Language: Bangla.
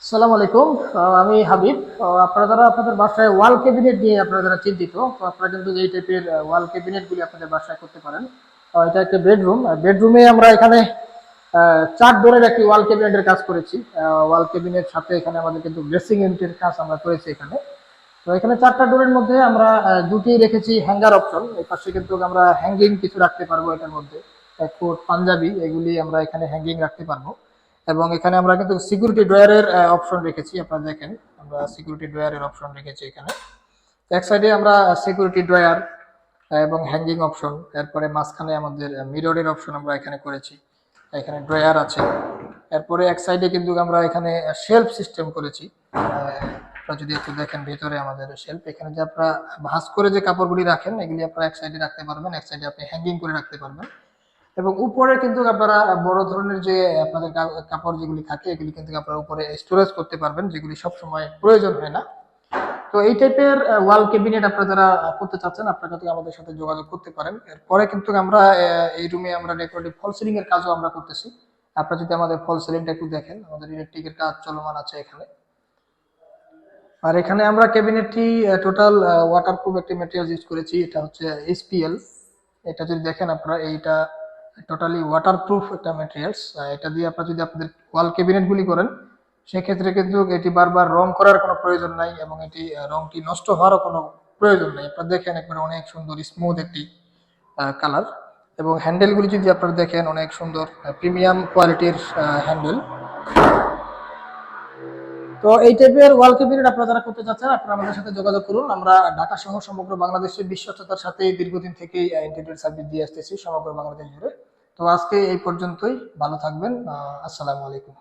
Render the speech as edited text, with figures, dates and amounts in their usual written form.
আসসালামু আলাইকুম। আমি হাবিব। আপনারা যারা আপনাদের বাসায় ওয়াল ক্যাবিনেট নিয়ে আপনারা যারা চিন্তিত, তো আপনারা কিন্তু এই টাইপের ওয়াল ক্যাবিনেট গুলি আপনাদের বাসায় করতে পারেন। এটা একটা বেডরুম। বেডরুমে আমরা এখানে 4 ডোরের একটি ওয়াল ক্যাবিনেটের কাজ করেছি। ওয়াল ক্যাবিনেট সাথে এখানে আমাদের কিন্তু ড্রেসিং ইউনিটের কাজ আমরা করেছি এখানে। তো এখানে 4টা ডোরের মধ্যে আমরা দুটি রেখেছি হ্যাঙ্গার অপশন। এই পাশে কিন্তু আমরা হ্যাঙ্গিং কিছু রাখতে পারবো এটার মধ্যে। কোট, পাঞ্জাবি এগুলি আমরা এখানে হ্যাঙ্গিং রাখতে পারবো। এবং এখানে আমরা কিন্তু সিকিউরিটি ড্রয়ারের অপশন রেখেছি। আপনারা দেখেন আমরা সিকিউরিটি ড্রয়ারের অপশন রেখেছি এখানে। এক সাইডে আমরা সিকিউরিটি ড্রয়ার এবং হ্যাঙ্গিং অপশন, এরপরে মাঝখানে আমাদের মিররের অপশন আমরা এখানে করেছি। এখানে ড্রয়ার আছে। এরপরে এক সাইডে কিন্তু আমরা এখানে শেলফ সিস্টেম করেছি। আপনারা যদি একটু দেখেন ভেতরে আমাদের শেলফ, এখানে যে আপনারা ভাঁজ করে যে কাপড়গুলি রাখেন এগুলি আপনারা এক সাইডে রাখতে পারবেন, এক সাইডে আপনি হ্যাঙ্গিং করে রাখতে পারবেন। এবং উপরে কিন্তু আপনারা বড় ধরনের যে আপনাদের কাপড় যেগুলি থাকে এগুলি কিন্তু আপনারা উপরে স্টোরেজ করতে পারবেন, যেগুলি সব সময় প্রয়োজন হয় না। তো এই টাইপের ওয়াল ক্যাবিনেট আপনারা যারা করতে চাচ্ছেন আপনারা কিন্তু আমাদের সাথে যোগাযোগ করতে পারেন। এরপরে কিন্তু আমরা এই রুমে আমরা ডেকোরেটিভ ফল সিলিং এর কাজও আমরা করতেছি। আপনারা যদি আমাদের ফল সিলিংটা একটু দেখেন, আমাদের ইলেকট্রিকের কাজ চলমান আছে এখানে। আর এখানে আমরা ক্যাবিনেটটি টোটাল ওয়াটারপ্রুফ একটি ম্যাটেরিয়াল ইউজ করেছি, এটা হচ্ছে এসপিএল। এটা যদি দেখেন আপনারা, এইটা টোটালি ওয়াটারপ্রুফ একটা ম্যাটেরিয়ালস। এটা দিয়ে আপনারা যদি আপনাদের ওয়াল ক্যাবিনেট গুলি করেন সেক্ষেত্রে কিন্তু এটি বারবার রং করার কোনো প্রয়োজন নাই, এবং এটি রংটি নষ্ট হওয়ারও কোনো প্রয়োজন নাই। আপনারা দেখেন একবারে অনেক সুন্দর স্মুথ একটি কালার। এবং হ্যান্ডেলগুলি যদি আপনারা দেখেন অনেক সুন্দর প্রিমিয়াম কোয়ালিটির হ্যান্ডেল। তো এই টাইপের ওয়াল ক্যাবিনেট আপনারা যারা করতে চাচ্ছেন আপনারা আমাদের সাথে যোগাযোগ করুন। আমরা ঢাকা সহ সমগ্র বাংলাদেশের বিশ্বস্ততার সাথে দীর্ঘদিন থেকেই ইন্টেরিয়র সার্ভিস দিয়ে আসতেছি সমগ্র বাংলাদেশ জুড়ে। তো আজকে এই পর্যন্তই। ভালো থাকবেন। আসসালামু আলাইকুম।